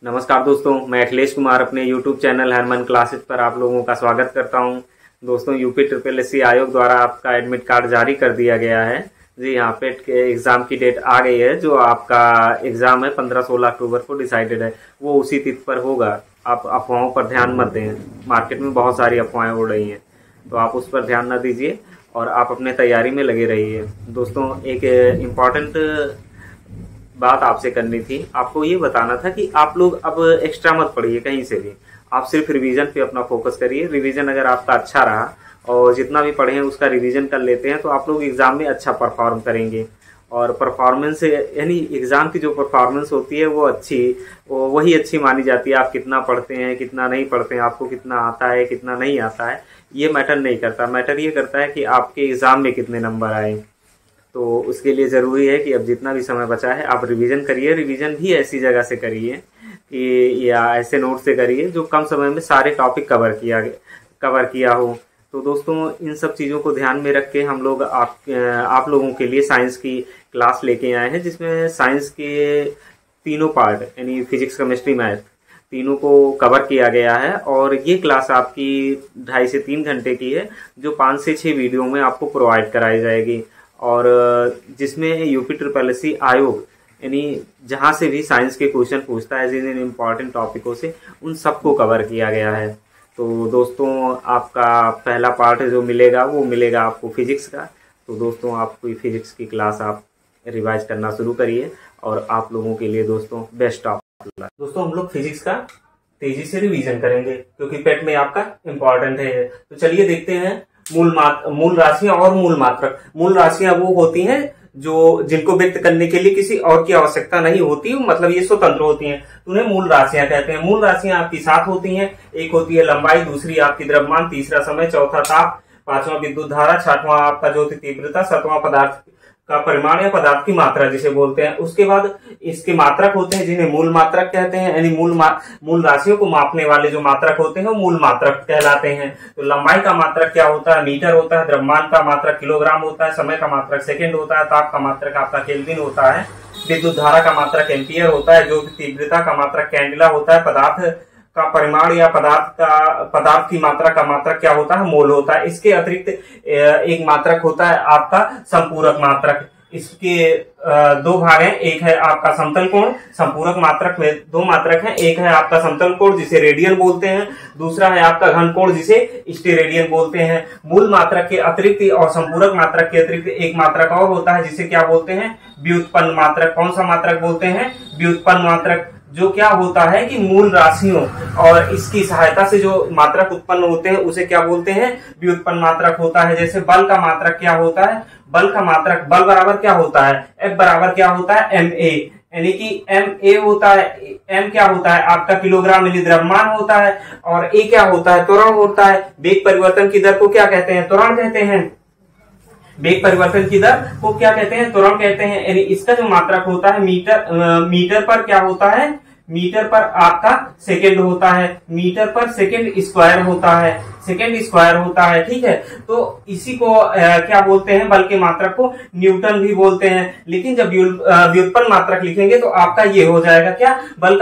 नमस्कार दोस्तों, मैं अखिलेश कुमार अपने YouTube चैनल हरमन क्लासेस पर आप लोगों का स्वागत करता हूं। दोस्तों, यूपी ट्रिपल एससी आयोग द्वारा आपका एडमिट कार्ड जारी कर दिया गया है। जी हाँ, पेट के एग्ज़ाम की डेट आ गई है। जो आपका एग्ज़ाम है 15-16 अक्टूबर को डिसाइडेड है, वो उसी तिथि पर होगा। आप अफवाहों पर ध्यान मत दें। मार्केट में बहुत सारी अफवाहें उड़ रही हैं, तो आप उस पर ध्यान न दीजिए और आप अपने तैयारी में लगे रहिए। दोस्तों, एक इम्पॉर्टेंट बात आपसे करनी थी। आपको ये बताना था कि आप लोग अब एक्स्ट्रा मत पढ़िए कहीं से भी। आप सिर्फ रिवीजन पे अपना फोकस करिए। रिवीजन अगर आपका अच्छा रहा और जितना भी पढ़े हैं उसका रिवीजन कर लेते हैं तो आप लोग एग्जाम में अच्छा परफॉर्म करेंगे। और परफॉर्मेंस यानी एग्जाम की जो परफॉर्मेंस होती है वो वही अच्छी मानी जाती है। आप कितना पढ़ते हैं, कितना नहीं पढ़ते हैं, आपको कितना आता है, कितना नहीं आता है, ये मैटर नहीं करता। मैटर ये करता है कि आपके एग्जाम में कितने नंबर आए। तो उसके लिए ज़रूरी है कि अब जितना भी समय बचा है आप रिवीजन करिए। रिवीजन भी ऐसी जगह से करिए कि या ऐसे नोट से करिए जो कम समय में सारे टॉपिक कवर किया हो। तो दोस्तों, इन सब चीज़ों को ध्यान में रख के हम लोग आप लोगों के लिए साइंस की क्लास लेके आए हैं, जिसमें साइंस के तीनों पार्ट यानी फिजिक्स, केमिस्ट्री, मैथ तीनों को कवर किया गया है। और ये क्लास आपकी 2.5 से 3 घंटे की है, जो 5 से 6 वीडियो में आपको प्रोवाइड कराई जाएगी। और जिसमें यूपी ट्रिपल एससी आयोग यानी जहां से भी साइंस के क्वेश्चन पूछता है जिन इम्पोर्टेंट टॉपिकों से, उन सबको कवर किया गया है। तो दोस्तों, आपका पहला पार्ट जो मिलेगा वो मिलेगा आपको फिजिक्स का। तो दोस्तों, आपको फिजिक्स की क्लास आप रिवाइज करना शुरू करिए और आप लोगों के लिए दोस्तों बेस्ट ऑफ लक। दोस्तों, हम लोग फिजिक्स का तेजी से रिवीजन करेंगे क्योंकि पेट में आपका इम्पोर्टेंट है। तो चलिए देखते हैं मूल राशियां और मूल मात्रक। मूल राशियां वो होती हैं जिनको व्यक्त करने के लिए किसी और की आवश्यकता नहीं होती, मतलब ये स्वतंत्र होती हैं, तो उन्हें मूल राशियां कहते हैं। मूल राशियां आपकी 7 होती हैं। एक होती है लंबाई, दूसरी आपकी द्रव्यमान, तीसरा समय, चौथा ताप, 5वां विद्युत धारा, 6वां आपका ज्योति तीव्रता, 7वां पदार्थ का परिमाण या पदार्थ की मात्रा जिसे बोलते हैं। उसके बाद इसके मात्रक होते हैं जिन्हें मूल मात्रक कहते हैं, यानी मूल राशियों को मापने वाले जो मात्रक होते हैं वो मूल मात्रक कहलाते हैं। तो लंबाई का मात्रक क्या होता है? मीटर होता है। द्रव्यमान का मात्रक किलोग्राम होता है। समय का मात्रक सेकंड होता है। ताप का मात्रक आपका केल्विन होता है। विद्युत धारा का मात्रक एम्पियर होता है। जो तीव्रता का मात्रक कैंडिला होता है। पदार्थ का परिमाण या पदार्थ की मात्रा का मात्रक क्या होता है? मोल होता है। इसके अतिरिक्त एक मात्रक होता है आपका संपूरक मात्रक। इसके 2 भाग हैं। एक है आपका समतल कोण। संपूरक मात्रक में 2 मात्रक हैं। एक है आपका समतल कोण जिसे रेडियन बोलते हैं, दूसरा है आपका घन कोण जिसे स्टेरेडियन बोलते हैं। मूल मात्रक के अतिरिक्त और संपूरक मात्रक के अतिरिक्त एक मात्रक और होता है जिसे क्या बोलते हैं? व्युत्पन्न मात्रक। कौन सा मात्रक बोलते हैं? व्युत्पन्न मात्रक। जो क्या होता है कि मूल राशियों और इसकी सहायता से जो मात्रक उत्पन्न होते हैं उसे क्या बोलते हैं? व्युत्पन्न मात्रक होता है। जैसे बल का मात्रक क्या होता है? बल का मात्रक, बल बराबर क्या होता है? F बराबर क्या होता है? ma, यानी कि ma होता है। m क्या होता है? आपका किलोग्राम यानी द्रव्यमान होता है। और a क्या होता है? त्वरण होता है। वेग परिवर्तन की दर को क्या कहते हैं? त्वरण कहते हैं। वेग परिवर्तन की दर को क्या कहते हैं? त्वरण कहते हैं। यानी इसका जो मात्रक होता है मीटर पर क्या होता है? मीटर पर आपका सेकंड होता है। मीटर पर सेकंड स्क्वायर होता है। सेकंड स्क्वायर होता है, ठीक है। तो इसी को क्या बोलते हैं? बल के मात्रक को न्यूटन भी बोलते हैं। लेकिन जब व्युत्पन्न मात्रक लिखेंगे तो आपका ये हो जाएगा क्या? बल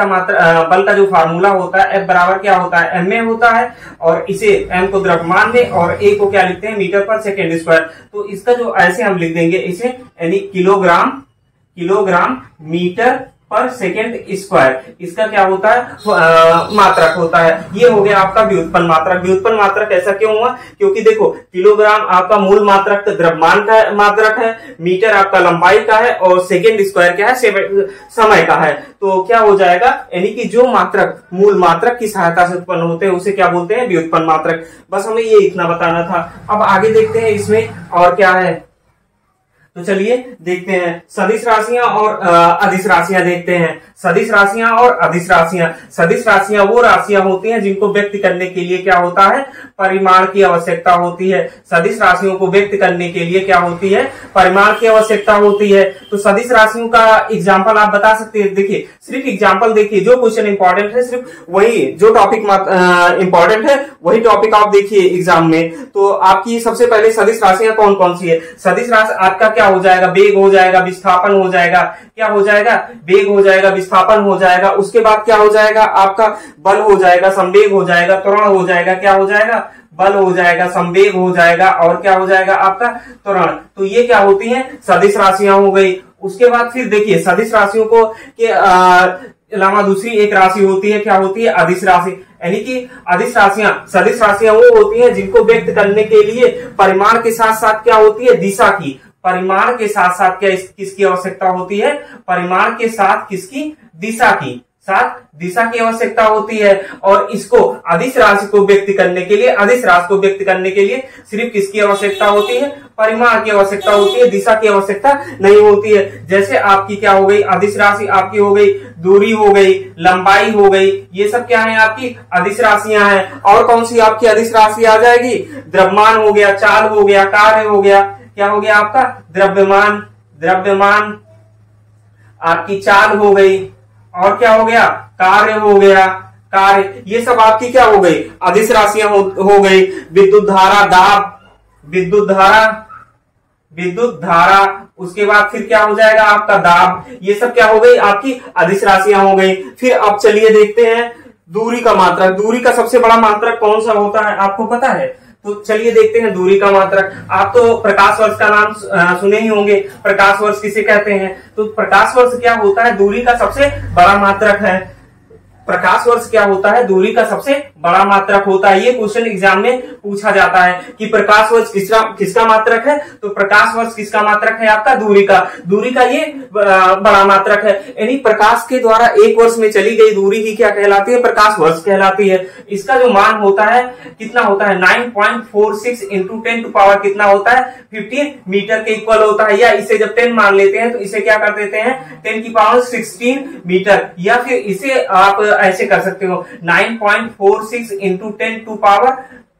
का जो फार्मूला होता है F बराबर क्या होता है? ma होता है। और इसे m को द्रव्यमान में और a को क्या लिखते हैं? मीटर पर सेकंड स्क्वायर। तो इसका जो ऐसे हम लिख देंगे इसे, यानी किलोग्राम मीटर पर सेकेंड स्क्वायर, इसका क्या होता है? मात्रक होता है। ये हो गया आपका व्युत्पन्न मात्रक। व्युत्पन्न मात्रक ऐसा क्यों हुआ? क्योंकि देखो, किलोग्राम आपका मूल मात्रक द्रव्यमान का मात्रक है, मीटर आपका लंबाई का है और सेकेंड स्क्वायर क्या है? समय का है। तो क्या हो जाएगा? यानी कि जो मात्रक मूल मात्रक की सहायता से उत्पन्न होते हैं उसे क्या बोलते हैं? व्युत्पन्न मात्रक। बस हमें ये इतना बताना था। अब आगे देखते हैं इसमें और क्या है। तो चलिए देखते हैं सदिश राशियां और अदिश राशियां देखते हैं। सदिश राशियां और अदिश राशियां। सदिश राशियां वो राशियां होती हैं जिनको व्यक्त करने के लिए क्या होता है? परिमाण की आवश्यकता होती है। सदिश राशियों को व्यक्त करने के लिए क्या होती है? परिमाण की आवश्यकता होती है। तो सदिश राशियों का एग्जाम्पल आप बता सकते हैं। देखिए, सिर्फ एग्जाम्पल देखिए, जो क्वेश्चन इंपॉर्टेंट है सिर्फ वही, जो टॉपिक इंपॉर्टेंट है वही टॉपिक आप देखिए एग्जाम में। तो आपकी सबसे पहले सदिश राशियां कौन कौन सी है? सदिश राशि आपका क्या हो जाएगा, वेग हो जाएगा, विस्थापन हो जाएगा, क्या हो जाएगा, वेग हो जाएगा, विस्थापन हो जाएगा। उसके बाद क्या हो जाएगा, आपका बल हो जाएगा, संवेग हो जाएगा, त्वरण हो जाएगा, क्या हो जाएगा, बल हो जाएगा, संवेग हो जाएगा, और क्या हो जाएगा आपका त्वरण। तो ये क्या होती हैं, सदिश राशियां हो गई। उसके बाद फिर देखिए सदिश राशियों को के अलावा दूसरी एक राशि होती है, क्या होती है, अदिश राशि। यानी कि अदिश राशियां, सदिश राशियां वो होती हैं जिनको व्यक्त करने के लिए परिमाण के साथ साथ क्या होती है, दिशा की, परिमाण के साथ साथ क्या किसकी आवश्यकता होती है, परिमाण के साथ किसकी, दिशा की साथ दिशा की आवश्यकता होती है। और इसको अदिश राशि को व्यक्त करने के लिए, अदिश राशि को व्यक्त करने के लिए सिर्फ किसकी आवश्यकता होती है, परिमाण की आवश्यकता होती है, दिशा की आवश्यकता नहीं होती है। जैसे आपकी क्या हो गई, अदिश राशि आपकी हो गई दूरी हो गई, लंबाई हो गई, ये सब क्या है आपकी अदिश राशियां हैं। और कौन सी आपकी अदिश राशि आ जाएगी, द्रव्यमान हो गया, चाल हो गया, कार्य हो गया, क्या हो गया आपका द्रव्यमान, द्रव्यमान आपकी चाल हो गई, और क्या हो गया, कार्य हो गया, कार्य, ये सब आपकी क्या हो गई, अदिश राशियां हो गई। विद्युत धारा, दाब, विद्युत धारा, विद्युत धारा, उसके बाद फिर क्या हो जाएगा आपका दाब, ये सब क्या हो गई आपकी अदिश राशियां हो गई। फिर अब चलिए देखते हैं दूरी का मात्रक। दूरी का सबसे बड़ा मात्रक कौन सा होता है, आपको पता है? तो चलिए देखते हैं दूरी का मात्रक। आप तो प्रकाश वर्ष का नाम सुने ही होंगे, प्रकाश वर्ष किसे कहते हैं? तो प्रकाश वर्ष क्या होता है, दूरी का सबसे बड़ा मात्रक है। प्रकाश वर्ष क्या होता है, दूरी का सबसे बड़ा मात्रक होता है। ये क्वेश्चन एग्जाम में पूछा जाता है कि प्रकाश वर्ष किसका मात्रक है, तो प्रकाश वर्ष किसका मात्रक है, आपका दूरी का, दूरी का ये बड़ा मात्रक है। यानी प्रकाश के द्वारा एक वर्ष में चली गई दूरी ही क्या कहलाती है, प्रकाश वर्ष कहलाती है। इसका जो मान होता है कितना होता है, 9.46 इंटू 10 टू पावर कितना होता है, 15 मीटर के इक्वल होता है। या इसे जब 10 मान लेते हैं तो इसे क्या कर देते हैं, 10 की पावर 16 मीटर, या फिर इसे आप ऐसे कर सकते हो 9.46 इंटू 10 टू पावर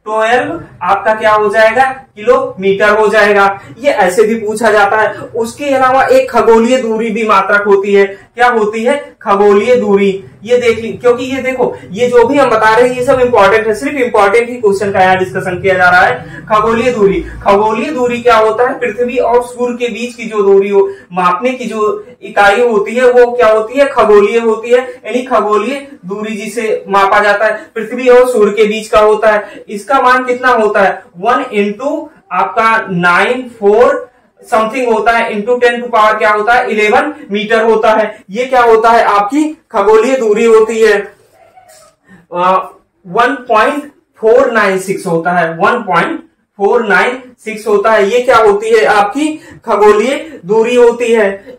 12 आपका क्या हो जाएगा, किलोमीटर हो जाएगा। ये ऐसे भी पूछा जाता है। उसके अलावा एक खगोलीय दूरी भी मात्रक होती है, क्या होती है, खगोलीय दूरी। ये देख ली, क्योंकि ये देखो ये जो भी हम बता रहे हैं ये सब इंपॉर्टेंट है, सिर्फ इंपॉर्टेंट ही क्वेश्चन का यहाँ डिस्कशन किया जा रहा है। खगोलीय दूरी, खगोलीय दूरी क्या होता है, पृथ्वी और सूर्य के बीच की जो दूरी हो, मापने की जो इकाई होती है वो क्या होती है, खगोलीय होती है। यानी खगोलीय दूरी जिसे मापा जाता है पृथ्वी और सूर्य के बीच का होता है। इसका मान कितना होता है, 1 इंटू आपका 94 समथिंग होता है, इंटू 10 टू पावर क्या होता है, 11 मीटर होता है। ये क्या होता है, आपकी खगोलीय दूरी होती है। 1.496 होता है, 1.496 होता है। ये क्या होती है, आपकी खगोलीय दूरी होती है।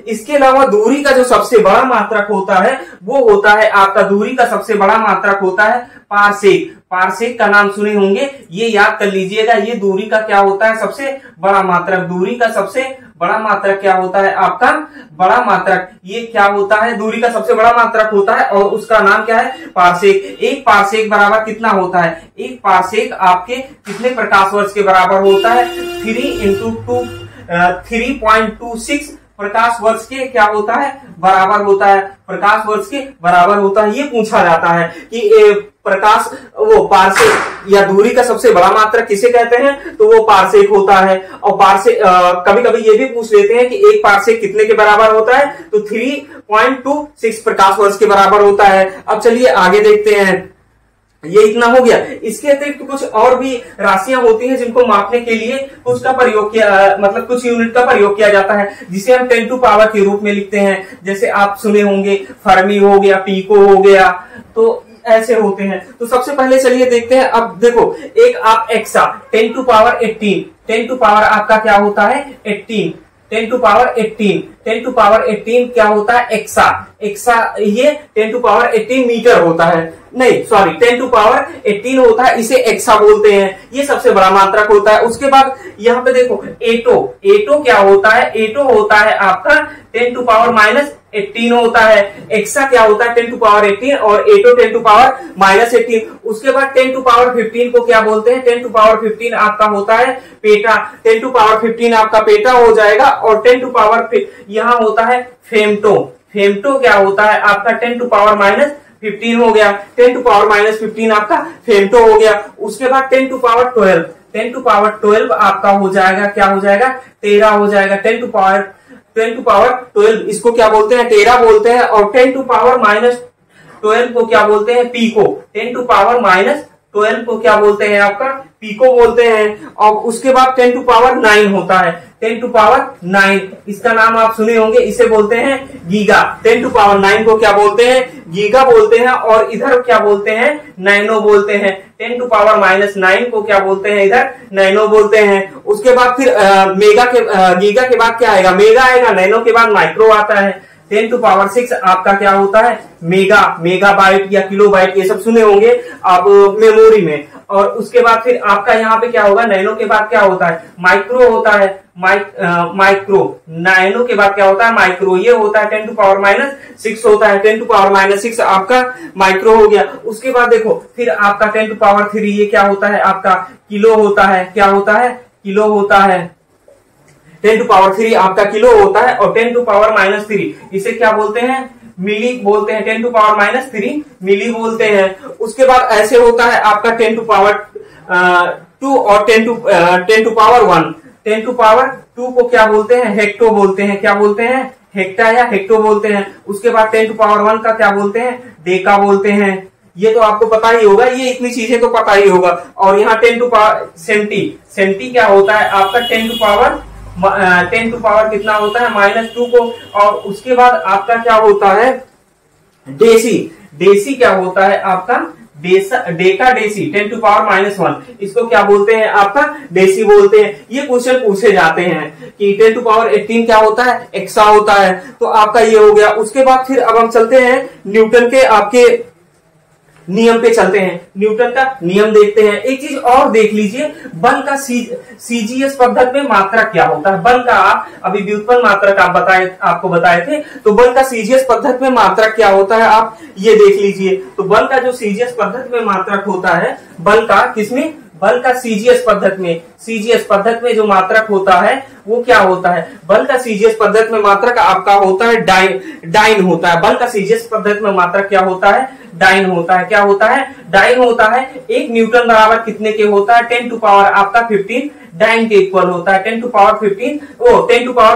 इसके अलावा दूरी का जो सबसे बड़ा मात्रक होता है वो होता है आपका, दूरी का सबसे बड़ा मात्रक होता है पारसेक। पारसेक का नाम सुने होंगे, ये याद कर लीजिएगा। ये दूरी का क्या होता है, सबसे बड़ा मात्रक। दूरी का सबसे बड़ा मात्रक क्या होता है, आपका बड़ा मात्रक। ये क्या होता है, दूरी का सबसे बड़ा मात्रक होता है और उसका नाम क्या है, पारसेक। एक पारसेक बराबर कितना होता है, एक पारसेक आपके कितने प्रकाश वर्ष के बराबर होता है, 3.26 प्रकाश वर्ष के क्या होता है, बराबर होता है, प्रकाश वर्ष के बराबर होता है। ये पूछा जाता है कि प्रकाश वो पारसेक या दूरी का सबसे बड़ा मात्रक किसे कहते हैं, तो वो पारसेक होता है। और पारसेक कभी कभी ये भी पूछ लेते हैं कि एक पारसेक कितने के बराबर होता है, तो 3.26 प्रकाश वर्ष के बराबर होता है। अब चलिए आगे देखते हैं, ये इतना हो गया। इसके अतिरिक्त कुछ और भी राशियां होती हैं जिनको मापने के लिए कुछ का प्रयोग किया, मतलब कुछ यूनिट का प्रयोग किया जाता है जिसे हम 10 टू पावर के रूप में लिखते हैं। जैसे आप सुने होंगे फर्मी हो गया, पीको हो गया, तो ऐसे होते हैं। तो सबसे पहले चलिए देखते हैं। अब देखो एक आप exa 10 to power 18, 10 to power आपका क्या होता है 18, 10 टू पावर 18, 10 टू पावर 18 क्या होता है एक्सा। एक्सा ये 10 टू पावर 18 मीटर होता है, नहीं सॉरी 10 टू पावर 18 होता है, इसे एक्सा बोलते हैं। ये सबसे बड़ा मात्रक होता है। उसके बाद यहाँ पे देखो एटो, एटो क्या होता है, एटो होता है आपका 10 टू पावर -18 होता है। एक्सा क्या होता है 10 टू पावर 18 और एटो 10 टू पावर -18। उसके बाद 10 टू पावर 15 को क्या बोलते हैं, 10 टू पावर 15 आपका होता है पेटा, 10 टू पावर 15 आपका पेटा हो जाएगा। और 10 टू पावर यहाँ होता है फेमटो, फेमटो क्या होता है आपका 10 टू पावर -15 हो गया, 10 टू पावर -15 आपका फेमटो हो गया। उसके बाद 10 टू पावर 12, 10 टू पावर 12 आपका हो जाएगा, क्या हो जाएगा, टेरा हो जाएगा। 10 टू पावर 12 इसको क्या बोलते हैं, टेरा बोलते हैं। और 10 टू पावर -12 को क्या बोलते हैं, पीको। 10 टू पावर -12 को क्या बोलते हैं, आपका पीको बोलते हैं। और उसके बाद 10 टू पावर 9 होता है। 10 टू पावर 9 इसका नाम आप सुने होंगे, इसे बोलते हैं गीगा। 10 टू पावर 9 को क्या बोलते हैं, गीगा बोलते हैं। और इधर क्या बोलते हैं, नैनो बोलते हैं। 10 टू पावर -9 को क्या बोलते हैं, इधर नैनो बोलते हैं। उसके बाद फिर गीगा के बाद क्या आएगा, मेगा आएगा। नैनो के बाद माइक्रो आता है। 10 टू पावर 6 आपका क्या होता है, मेगाबाइट या किलोबाइट, ये सब सुने होंगे आप मेमोरी में। और उसके बाद फिर आपका यहाँ पे क्या होगा, नैनो के बाद क्या होता है, माइक्रो होता है। माइक्रो, नैनो के बाद क्या होता है, माइक्रो, ये होता है 10 टू पावर -6 होता है। 10 टू पावर -6 आपका माइक्रो हो गया। उसके बाद देखो फिर आपका 10 टू पावर 3 ये क्या होता है, आपका किलो होता है। क्या होता है, किलो होता है। 10 टू पावर 3 आपका किलो होता है। और 10 टू पावर -3 इसे क्या बोलते हैं, मिली बोलते हैं। 10 टू पावर -3 मिली बोलते हैं। उसके बाद ऐसे होता है आपका 10 टू पावर 2 और 10 टू पावर 1। 10 टू पावर 2 को क्या बोलते हैं, हेक्टो बोलते हैं। क्या बोलते हैं, हेक्टा या हेक्टो बोलते हैं। उसके बाद 10 टू पावर 1 का क्या बोलते हैं, डेका बोलते हैं। ये तो आपको पता ही होगा, ये इतनी चीजें तो पता ही होगा। और यहाँ 10 टू पावर सेंटी क्या होता है आपका 10 टू पावर कितना होता है, -2 को। और उसके बाद आपका क्या होता है, डेसी क्या होता है आपका, डेका डेसी। 10 टू पावर -1 इसको क्या बोलते हैं, आपका डेसी बोलते हैं। ये क्वेश्चन पूछे जाते हैं कि 10 टू पावर 18 क्या होता है, एक्सा होता है। तो आपका ये हो गया। उसके बाद फिर अब हम चलते हैं न्यूटन के आपके नियम पे चलते हैं। न्यूटन का नियम देखते हैं। एक चीज और देख लीजिए, बल का सीजीएस पद्धति में मात्रक क्या होता है। बल का अभी व्युत्पन्न मात्रक आपको बताए थे, तो बल का सीजीएस पद्धति में मात्रक क्या होता है, आप ये देख लीजिए। तो बल का जो सीजीएस पद्धति में मात्रक होता है, बल का किसमें, बल का सीजीएस पद्धति में जो मात्रक होता है वो क्या होता है, बल का सीजीएस पद्धति में मात्रक आपका होता है डाइन होता है। बल का सीजीएस पद्धति में मात्रक क्या होता है, डाइन होता है। क्या होता है, डाइन होता है। 1 न्यूटन बराबर कितने के होता है, 10 टू पावर आपका 15 डाइन के इक्वल होता है। 10 टू पावर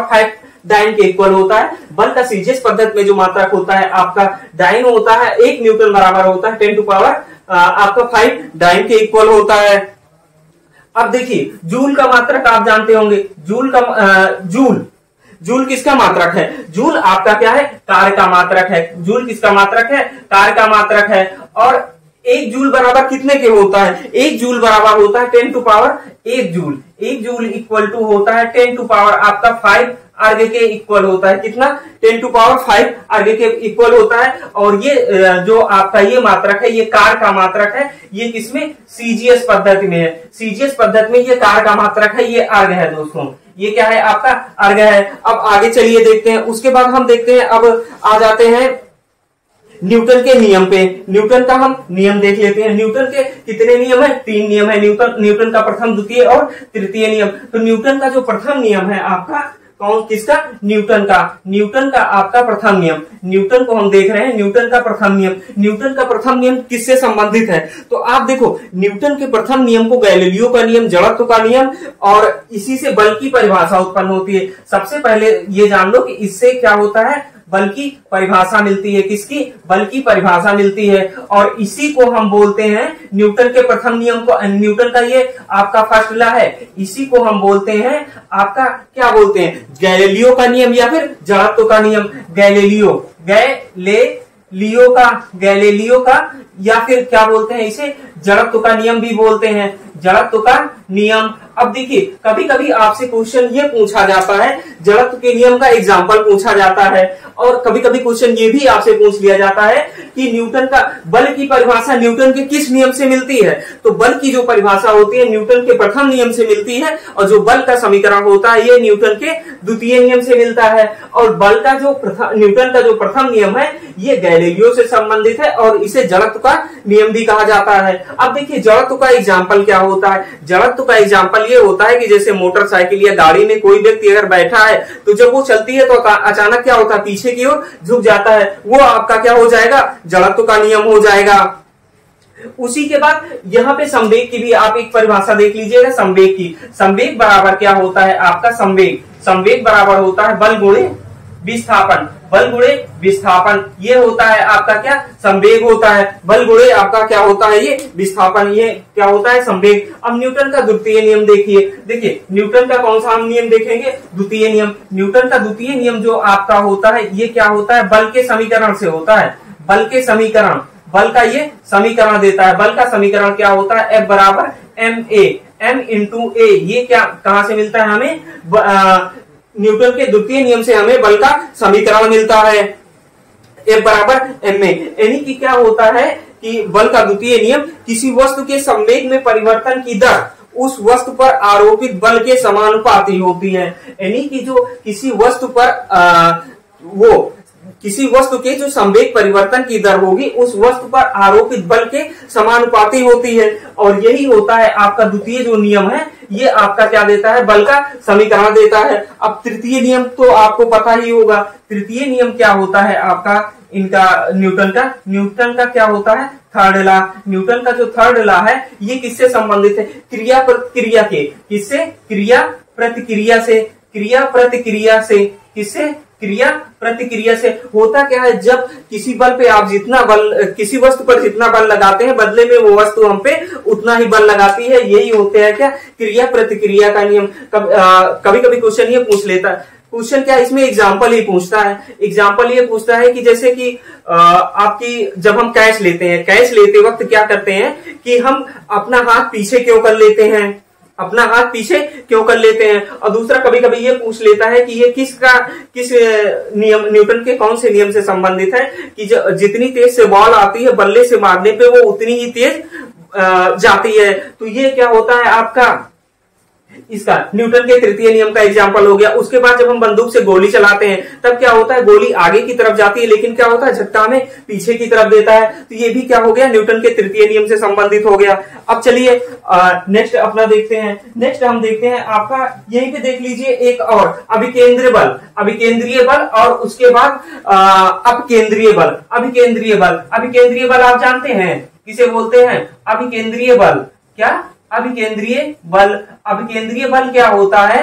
5 डाइन के इक्वल होता है। बल का सीजीएस पद्धति में जो मात्रक होता है आपका डाइन होता है। 1 न्यूटन बराबर होता है 10 टू पावर आपका 5 डाइन के इक्वल होता है। अब देखिए जूल का मात्रक आप जानते होंगे। जूल किसका मात्रक है, जूल आपका क्या है, कार्य का मात्रक है। जूल किसका मात्रक है, कार्य का मात्रक है। और 1 जूल बराबर कितने के होता है, 1 जूल बराबर होता है 10 to power 1 joule. 1 joule equal to होता है 10 टू पावर आपका 5 अर्घ के इक्वल होता है। कितना, 10 टू पावर 5 अर्घ के इक्वल होता है। और ये जो आपका ये मात्रक है, ये कार का मात्रक है। ये किसमें, सीजीएस पद्धति में है। सीजीएस पद्धति में ये कार का मात्रक है, ये अर्घ है दोस्तों। ये क्या है, आपका अर्घ है। अब आगे चलिए देखते हैं। उसके बाद हम देखते हैं, अब आ जाते हैं न्यूटन के नियम पे। न्यूटन का हम नियम देख लेते हैं। न्यूटन के कितने नियम है, 3 नियम है। न्यूटन का प्रथम, द्वितीय और तृतीय नियम। तो न्यूटन का जो प्रथम नियम है आपका, किसका, न्यूटन का आपका प्रथम नियम। न्यूटन को हम देख रहे हैं, न्यूटन का प्रथम नियम। न्यूटन का प्रथम नियम किससे संबंधित है, तो आप देखो न्यूटन के प्रथम नियम को गैलीलियो का नियम, जड़त्व का नियम, और इसी से बल की परिभाषा उत्पन्न होती है। सबसे पहले ये जान लो कि इससे क्या होता है, बल की परिभाषा मिलती है। किसकी, बल की परिभाषा मिलती है। और इसी को हम बोलते हैं न्यूटन के प्रथम नियम को, न्यूटन का ये आपका फर्स्ट लॉ है। इसी को हम बोलते हैं आपका, क्या बोलते हैं, गैलीलियो का नियम या फिर जड़त्व का नियम। गैलीलियो का या फिर क्या बोलते हैं इसे, जड़त्व का नियम भी बोलते हैं। जड़त्व का नियम। अब देखिए कभी कभी आपसे क्वेश्चन ये पूछा जाता है, जड़त्व के नियम का एग्जाम्पल पूछा जाता है। और कभी कभी क्वेश्चन ये भी आपसे पूछ लिया जाता है कि न्यूटन का बल की परिभाषा न्यूटन के किस नियम से मिलती है। तो बल की जो परिभाषा होती है न्यूटन के प्रथम नियम से मिलती है। और जो बल का समीकरण होता है ये न्यूटन के द्वितीय नियम से मिलता है। और बल का जो न्यूटन का जो प्रथम नियम है ये गैलीलियो से संबंधित है और इसे जड़त्व का नियम भी कहा जाता है। अब देखिए जड़त्व का एग्जाम्पल क्या होता है। जड़त्व का एग्जाम्पल ये होता है कि जैसे मोटरसाइकिल या गाड़ी में कोई व्यक्ति अगर बैठा है तो जब वो चलती है तो अचानक क्या होता है, पीछे की ओर झुक जाता है। वो आपका क्या हो जाएगा, जड़त्व का नियम हो जाएगा। उसी के बाद यहाँ पे संवेग की भी आप एक परिभाषा देख लीजिएगा संवेग की। संवेग बराबर क्या होता है आपका संवेग, संवेग बराबर होता है बल गुणे विस्थापन, बल गुणे विस्थापन, ये होता है आपका क्या संवेग होता है। बल गुणे आपका क्या होता है ये विस्थापन, ये क्या होता है संवेग। अब न्यूटन का द्वितीय नियम देखिए, देखिए न्यूटन का कौन सा हम नियम देखेंगे, द्वितीय नियम। न्यूटन का द्वितीय नियम जो आपका होता है ये क्या होता है, बल के समीकरण से होता है, बल के समीकरण, बल का ये समीकरण देता है। बल का समीकरण क्या होता है, F बराबर ma, m इंटू ए, ये क्या कहां से मिलता है हमें, न्यूटन के द्वितीय नियम से हमें बल का समीकरण मिलता है F बराबर ma। यानी कि क्या होता है कि बल का द्वितीय नियम किसी वस्तु के संवेग में परिवर्तन की दर उस वस्तु पर आरोपित बल के समानुपाती होती है। यानी कि जो किसी वस्तु पर किसी वस्तु के जो संवेग परिवर्तन की दर होगी उस वस्तु पर आरोपित बल के समानुपाती होती है। और यही होता है आपका द्वितीय जो नियम है, ये आपका क्या देता है, बल का समीकरण देता है। अब तृतीय नियम तो आपको पता ही होगा, तृतीय नियम क्या होता है आपका इनका न्यूटन का क्या होता है, थर्ड लॉ। न्यूटन का जो थर्ड लॉ है ये किससे संबंधित है, क्रिया प्रतिक्रिया के, किससे, क्रिया प्रतिक्रिया से, क्रिया प्रतिक्रिया से, किससे, क्रिया प्रतिक्रिया से। होता क्या है, जब किसी बल पे आप जितना बल, किसी वस्तु पर जितना बल लगाते हैं बदले में वो वस्तु हम पे उतना ही बल लगाती है, यही होते हैं क्या, क्रिया प्रतिक्रिया का नियम। कभी कभी क्वेश्चन ये पूछ लेता है, क्वेश्चन क्या इसमें एग्जाम्पल ही पूछता है, एग्जाम्पल ये पूछता है कि जैसे कि आपकी जब हम कैश लेते हैं, कैश लेते वक्त क्या करते हैं कि हम अपना हाथ पीछे क्यों कर लेते हैं, अपना हाथ पीछे क्यों कर लेते हैं। और दूसरा कभी कभी ये पूछ लेता है कि ये किस नियम, न्यूटन के कौन से नियम से संबंधित है कि जितनी तेज से बॉल आती है बल्ले से मारने पे वो उतनी ही तेज जाती है। तो ये क्या होता है आपका इसका न्यूटन के तृतीय नियम का एग्जाम्पल हो गया। उसके बाद जब हम बंदूक से गोली चलाते हैं तब क्या होता है, गोली आगे की तरफ जाती है लेकिन क्या होता है झटका हमें पीछे की तरफ देता है। तो ये भी क्या हो गया, न्यूटन के तृतीय नियम से संबंधित हो गया। अब चलिए नेक्स्ट अपना देखते हैं, नेक्स्ट हम देखते हैं आपका यहीं पे देख लीजिए एक और अभिकेंद्रीय बल, अभिकेंद्रीय बल और उसके बाद अपकेंद्रीय बल। अभिकेंद्रीय बल, अभिकेंद्रीय बल आप जानते हैं किसे बोलते हैं, अभिकेंद्रीय बल, क्या, अभिकेंद्रीय बल। अभिकेंद्रीय बल क्या होता है,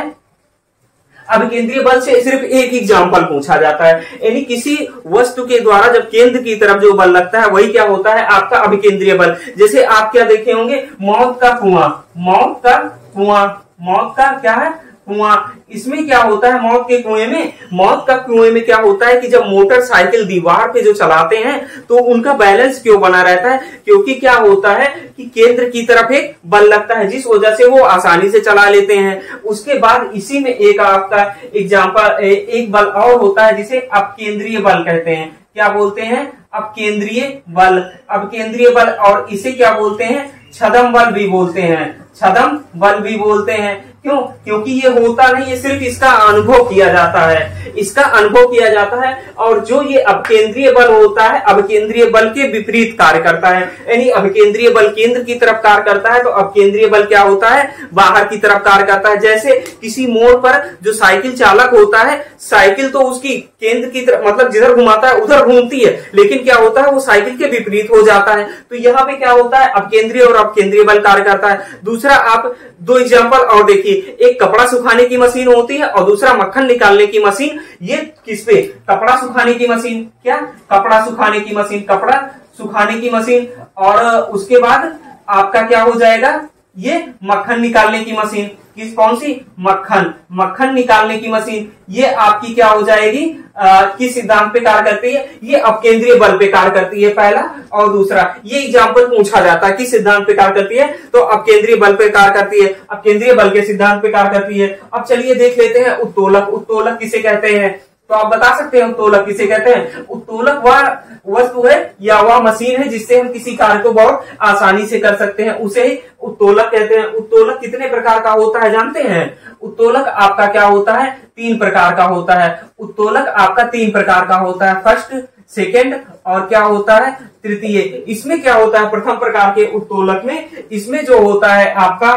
अभिकेंद्रीय बल से सिर्फ एक एग्जाम्पल पूछा जाता है, यानी किसी वस्तु के द्वारा जब केंद्र की तरफ जो बल लगता है वही क्या होता है आपका अभिकेंद्रीय बल। जैसे आप क्या देखे होंगे, मौत का कुआं, मौत का कुआं, मौत का क्या है कुआं। इसमें क्या होता है, मौत के कुएं में, मौत का कुएं में क्या होता है कि जब मोटरसाइकिल दीवार पे जो चलाते हैं तो उनका बैलेंस क्यों बना रहता है, क्योंकि क्या होता है कि केंद्र की तरफ एक बल लगता है जिस वजह से वो आसानी से चला लेते हैं। उसके बाद इसी में एक आपका एग्जाम्पल, एक बल और होता है जिसे अपकेंद्रीय बल कहते हैं। क्या बोलते हैं, अपकेंद्रीय बल, अपकेंद्रीय बल। और इसे क्या बोलते हैं, छदम बल भी बोलते हैं, छदम बल भी बोलते हैं। क्यों, क्योंकि ये होता नहीं, ये सिर्फ इसका अनुभव किया जाता है, इसका अनुभव किया जाता है। और जो ये अपकेंद्रीय बल होता है अपकेंद्रीय बल के विपरीत कार्य करता है, यानी अपकेंद्रीय बल केंद्र की तरफ कार्य करता है तो अपकेंद्रीय बल क्या होता है, बाहर की तरफ कार्य करता है। जैसे किसी मोड़ पर जो साइकिल चालक होता है, साइकिल तो उसकी केंद्र की तरफ मतलब जिधर घुमाता है उधर घूमती है, लेकिन क्या होता है वो साइकिल के विपरीत हो जाता है। तो यहाँ पे क्या होता है, अपकेंद्रीय और अपकेंद्रीय बल कार्य करता है। दूसरा आप दो एग्जाम्पल और देखिए, एक कपड़ा सुखाने की मशीन होती है और दूसरा मक्खन निकालने की मशीन। ये किस पे, कपड़ा सुखाने की मशीन, क्या, कपड़ा सुखाने की मशीन, कपड़ा सुखाने की मशीन। और उसके बाद आपका क्या हो जाएगा, ये मक्खन निकालने की मशीन। किस, कौन सी, मक्खन, मक्खन निकालने की मशीन। ये आपकी क्या हो जाएगी, किस सिद्धांत पे कार्य करती है, ये अपकेंद्रीय बल पे कार्य करती है, पहला। और दूसरा ये एग्जाम्पल पूछा जाता है किस सिद्धांत पे कार्य करती है, तो अपकेंद्रीय बल पे कार्य करती है, अपकेंद्रीय बल के सिद्धांत पे कार्य करती है। अब चलिए देख लेते हैं उत्तोलक, उत्तोलक किसे कहते हैं, तो आप बता सकते हैं उत्तोलक किसे कहते हैं। उत्तोलक वह वस्तु है या वह मशीन है जिससे हम किसी कार्य को बहुत आसानी से कर सकते हैं, उसे ही उत्तोलक कहते हैं। उत्तोलक कितने प्रकार का होता है जानते हैं, उत्तोलक आपका क्या होता है, 3 प्रकार का होता है। उत्तोलक आपका 3 प्रकार का होता है, फर्स्ट, सेकेंड और क्या होता है, तृतीय। इसमें क्या होता है, प्रथम प्रकार के उत्तोलक में इसमें जो होता है आपका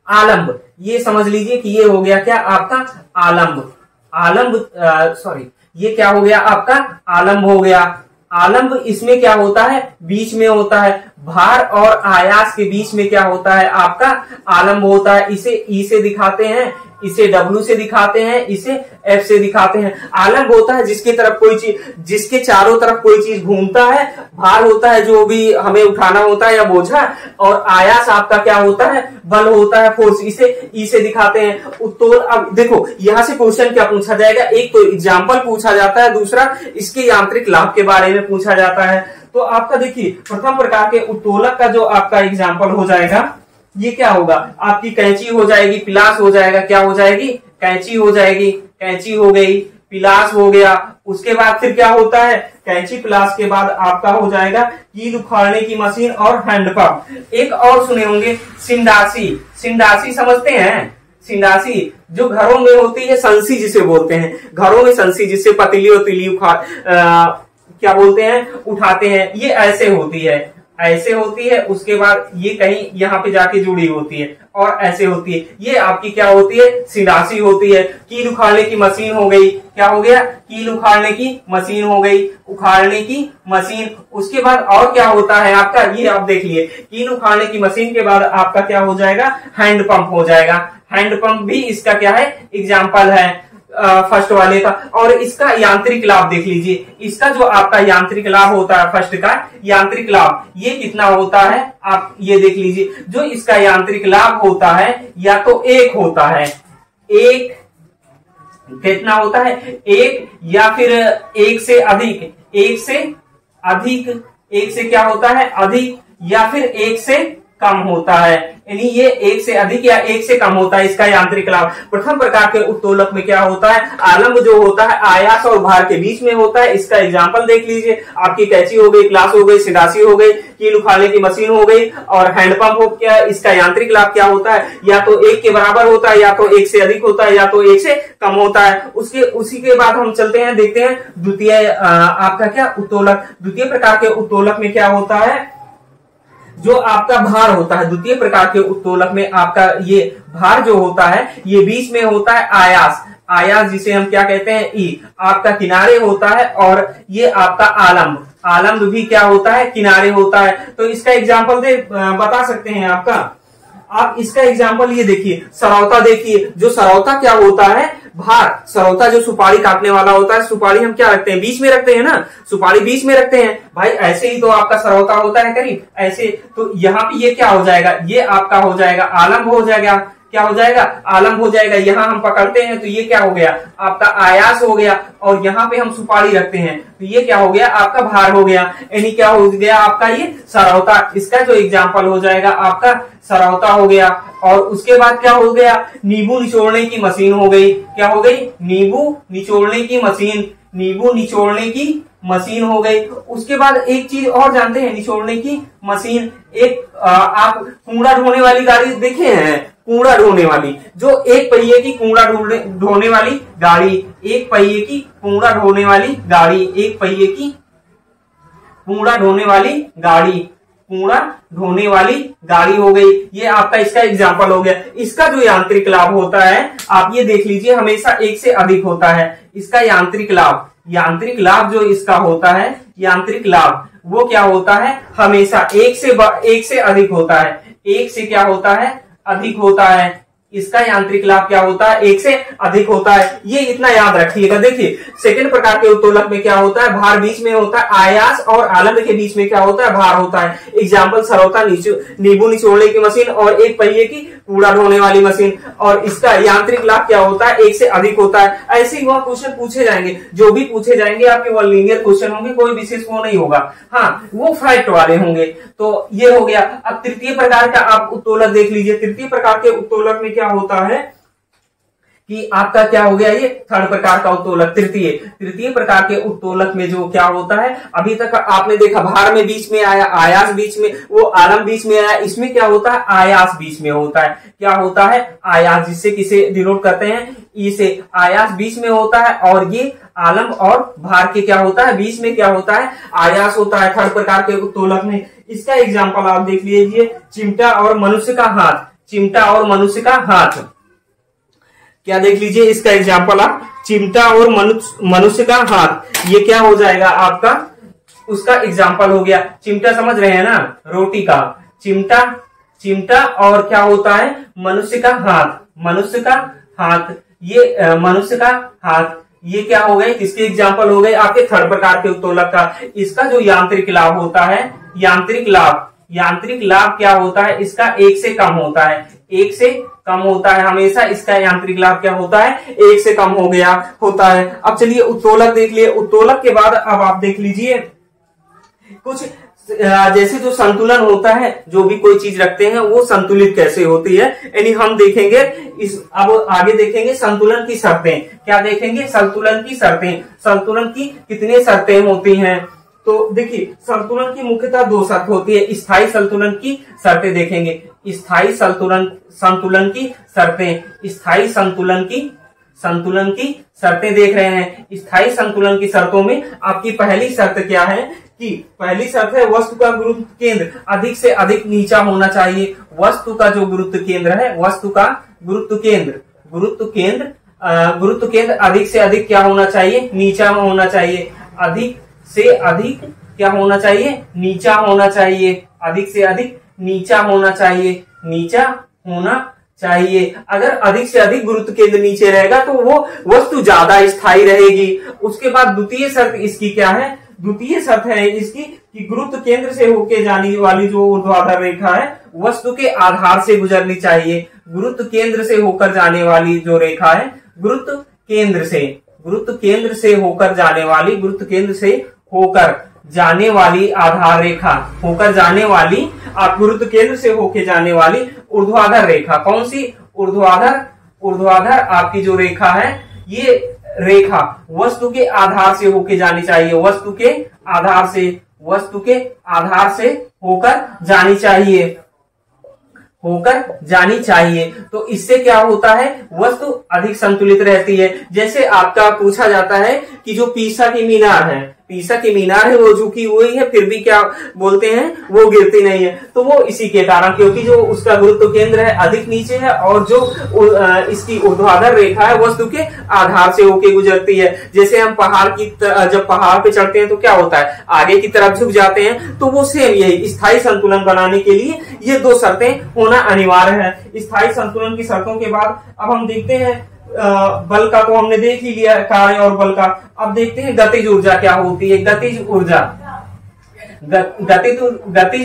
आलंब, ये समझ लीजिए कि ये हो गया क्या आपका आलंब, आलंब सॉरी ये क्या हो गया आपका आलंब हो गया। आलंब इसमें क्या होता है, बीच में होता है, भार और आयास के बीच में क्या होता है आपका आलम्ब होता है। इसे ई से दिखाते हैं, इसे डब्ल्यू से दिखाते हैं, इसे एफ से दिखाते हैं। आलम्ब होता है जिसके तरफ कोई चीज, जिसके चारों तरफ कोई चीज घूमता है। भार होता है जो भी हमें उठाना होता है या बोझा। और आयास आपका क्या होता है, बल होता है, फोर्स। इसे ई से दिखाते हैं। उत्तोल, अब देखो यहां से क्वेश्चन क्या पूछा जाएगा, एक तो एग्जाम्पल पूछा जाता है, दूसरा इसके यांत्रिक लाभ के बारे में पूछा जाता है। तो आपका देखिए प्रथम प्रकार के उत्तोलक का जो आपका एग्जाम्पल हो जाएगा, ये क्या होगा, आपकी कैंची हो जाएगी, पिलास हो जाएगा, क्या हो जाएगी, कैंची हो जाएगी, कैंची हो गई, पिलास हो गया। उसके बाद फिर क्या होता है, कैंची पिलास के बाद आपका हो जाएगा कील उखाड़ने की मशीन और हैंडपंप। एक और सुने होंगे सिंडासी, सिंडासी समझते हैं, सिंडासी जो घरों में होती है, संसी जिसे बोलते हैं, घरों में संसी जिससे पतीली और तीली क्या बोलते हैं, उठाते हैं। ये ऐसे होती है, ऐसे होती है, उसके बाद ये कहीं यहाँ पे जाके जुड़ी होती है और ऐसे होती है। ये आपकी क्या होती है, सिंडासी होती है। कील उखाड़ने की मशीन हो गई, क्या हो गया, कील उखाड़ने की मशीन हो गई, उखाड़ने की मशीन। उसके बाद और क्या होता है आपका, ये आप देखिए, कील उखाड़ने की मशीन के बाद आपका क्या हो जाएगा, हैंड पंप हो जाएगा। हैंड पंप भी इसका क्या है, एग्जाम्पल है फर्स्ट वाले का। और इसका यांत्रिक लाभ देख लीजिए, इसका जो आपका यांत्रिक लाभ होता है, फर्स्ट का यांत्रिक लाभ, ये कितना होता है, आप ये देख लीजिए। जो इसका यांत्रिक लाभ होता है या तो एक होता है, एक कितना होता है, एक, या फिर एक से अधिक, एक से अधिक, एक से क्या होता है, अधिक, या फिर एक से कम होता है। यानी ये एक से अधिक या एक से कम होता है इसका यांत्रिक लाभ। प्रथम प्रकार के उत्तोलक में क्या होता है, आलम्ब जो होता है आयास और भार के बीच में होता है। इसका एग्जांपल देख लीजिए, आपकी कैंची हो गई, क्लास हो गई, सिंडासी हो गई, कील उखाड़ने की मशीन हो गई और हैंडपंप हो गया। इसका यांत्रिक लाभ क्या होता है, या तो एक के बराबर होता है, या तो एक से अधिक होता है, या तो एक से कम होता है। उसी के बाद हम चलते हैं, देखते हैं द्वितीय आपका क्या उत्तोलक। द्वितीय प्रकार के उत्तोलक में क्या होता है, जो आपका भार होता है। द्वितीय प्रकार के उत्तोलक में आपका ये भार जो होता है, ये बीच में होता है आयास, आयास जिसे हम क्या कहते हैं, ई, आपका किनारे होता है। और ये आपका आलम्ब, आलम्ब भी क्या होता है, किनारे होता है। तो इसका एग्जाम्पल बता सकते हैं आपका, आप इसका एग्जाम्पल ये देखिए, सरौता देखिए। जो सरौता क्या होता है, भार, सरौता जो सुपारी काटने वाला होता है, सुपारी हम क्या रखते हैं, बीच में रखते हैं ना, सुपारी बीच में रखते हैं भाई, ऐसे ही तो आपका सरौता होता है करीब ऐसे। तो यहाँ पे ये क्या हो जाएगा, ये आपका हो जाएगा आलम्ब हो जाएगा, क्या हो जाएगा, आलम्ब हो जाएगा। यहाँ हम पकड़ते हैं तो ये क्या हो गया, आपका आयास हो गया। और यहाँ पे हम सुपारी रखते हैं तो ये क्या हो गया, आपका भार हो गया। यानी क्या हो गया आपका ये सरौता। इसका जो एग्जाम्पल हो जाएगा आपका सरौता हो गया। और उसके बाद क्या हो गया, नींबू निचोड़ने की मशीन हो गई, क्या हो गई, नींबू निचोड़ने की मशीन, नींबू निचोड़ने की मशीन हो गई। उसके बाद एक चीज और जानते हैं, निचोड़ने की मशीन, एक आप कूड़ा ढोने वाली गाड़ी देखे हैं, कूड़ा ढोने वाली, जो एक पहिए की कूड़ा ढोने वाली गाड़ी, एक पहिए की कूड़ा ढोने वाली गाड़ी, एक पहिए की कूड़ा ढोने वाली गाड़ी, कूड़ा ढोने वाली गाड़ी हो गई। ये आपका इसका एग्जाम्पल हो गया। इसका जो यांत्रिक लाभ होता है, आप ये देख लीजिए, हमेशा एक से अधिक होता है। इसका यांत्रिक लाभ, यांत्रिक लाभ जो इसका होता है, यांत्रिक लाभ वो क्या होता है, हमेशा एक से अधिक होता है, एक से क्या होता है, अधिक होता है। इसका यांत्रिक लाभ क्या होता है, एक से अधिक होता है। ये इतना याद रखिएगा। देखिए सेकंड प्रकार के उत्तोलक में क्या होता है, भार बीच में होता है, आयास और आलम्ब के बीच में क्या होता है, भार होता है। एग्जाम्पल सरौता, नींबू निचोड़ने की मशीन और एक पहिए की कूड़ा ढोने वाली मशीन। और इसका यांत्रिक लाभ क्या होता है, एक से अधिक होता है। ऐसे ही वह क्वेश्चन पूछे जाएंगे, जो भी पूछे जाएंगे आपके वो लीनियर क्वेश्चन होंगे, कोई विशेष वो नहीं होगा, हाँ वो फैक्ट वाले होंगे। तो ये हो गया। अब तृतीय प्रकार का आप उत्तोलक देख लीजिए। तृतीय प्रकार के उत्तोलक में क्या होता है कि आपका क्या हो गया, ये थर्ड प्रकार का उत्तोलक। तृतीय प्रकार के उत्तोलक में जो क्या होता है, अभी तक आपने देखा भार में बीच में आया, आयास बीच में, वो आलम्ब बीच में आया। इसमें क्या होता है, आयास बीच में होता है। क्या होता है, आयास, जिससे किसे डिनोट करते हैं, ई से। आयास बीच में होता है और ये आलम्ब और भार के क्या होता है, बीच में क्या होता है, आयास होता है थर्ड प्रकार के उत्तोलक में। इसका एग्जाम्पल आप देख लीजिए, चिमटा और मनुष्य का हाथ, चिमटा और मनुष्य का हाथ। क्या देख लीजिए इसका एग्जाम्पल आप, चिमटा और मनुष्य का हाथ। ये क्या हो जाएगा आपका उसका एग्जाम्पल हो गया। चिमटा समझ रहे हैं ना, रोटी का चिमटा, चिमटा और क्या होता है, मनुष्य का हाथ, मनुष्य का हाथ, ये मनुष्य का हाथ, ये क्या हो गए, किसके एग्जाम्पल हो गए, आपके थर्ड प्रकार के उत्तोलक का। इसका जो यांत्रिक लाभ होता है, यांत्रिक लाभ, यांत्रिक लाभ क्या होता है, इसका 1 से कम होता है, 1 से कम होता है हमेशा। इसका यांत्रिक लाभ क्या होता है, 1 से कम हो गया होता है। अब चलिए उत्तोलक देख लिए। उत्तोलक के बाद अब आप देख लीजिए कुछ जैसे जो संतुलन होता है, जो भी कोई चीज रखते हैं वो संतुलित कैसे होती है, यानी हम देखेंगे इस, अब आगे देखेंगे संतुलन की शर्तें। क्या देखेंगे, संतुलन की शर्तें। संतुलन की कितने शर्तें होती हैं, तो देखिए संतुलन की मुख्यतः 2 शर्त होती है। स्थायी संतुलन की शर्तें देखेंगे, स्थायी संतुलन की शर्तें, स्थायी संतुलन की शर्तें देख रहे हैं। स्थायी संतुलन की शर्तों में आपकी पहली शर्त क्या है, कि पहली शर्त है वस्तु का गुरुत्व केंद्र अधिक से अधिक नीचा होना चाहिए। वस्तु का जो गुरुत्व केंद्र है, वस्तु का गुरुत्व केंद्र अधिक से अधिक क्या होना चाहिए, नीचा होना चाहिए। अधिक से अधिक क्या होना चाहिए, नीचा होना चाहिए। अधिक से अधिक नीचा होना चाहिए, नीचा होना चाहिए। अगर अधिक से अधिक गुरुत्व केंद्र नीचे रहेगा तो वो वस्तु ज्यादा स्थायी रहेगी। उसके बाद द्वितीय शर्त इसकी क्या है, द्वितीय शर्त है इसकी कि गुरुत्व केंद्र से होके जाने वाली जो ऊर्ध्वाधर रेखा है वस्तु के आधार से गुजरनी चाहिए। गुरुत्व केंद्र से होकर जाने वाली जो रेखा है, गुरुत्व केंद्र से होकर जाने वाली आधार रेखा, होकर जाने वाली, आप गुरुत्व केंद्र से होकर जाने वाली ऊर्ध्वाधर रेखा, कौन सी, ऊर्ध्वाधर आपकी जो रेखा है, ये रेखा वस्तु के आधार से होके जानी चाहिए। वस्तु के आधार से होकर जानी चाहिए। तो इससे क्या होता है, वस्तु अधिक संतुलित रहती है। जैसे आपका पूछा जाता है कि जो पीसा की मीनार है वो झुकी हुई है, फिर भी क्या बोलते हैं, वो गिरती नहीं है। तो वो इसी के कारण, क्योंकि जो उसका गुरुत्व केंद्र है अधिक नीचे है और जो इसकी ऊर्ध्वाधर रेखा है वस्तु के आधार से होके गुजरती है। जैसे हम जब पहाड़ पे चढ़ते हैं तो क्या होता है, आगे की तरफ झुक जाते हैं। तो वो सेम यही स्थायी संतुलन बनाने के लिए ये 2 शर्तें होना अनिवार्य है। स्थायी संतुलन की शर्तों के बाद अब हम देखते हैं बल का, तो हमने देख ही लिया कार्य और बल का। अब देखते हैं गतिज ऊर्जा क्या होती है। गतिज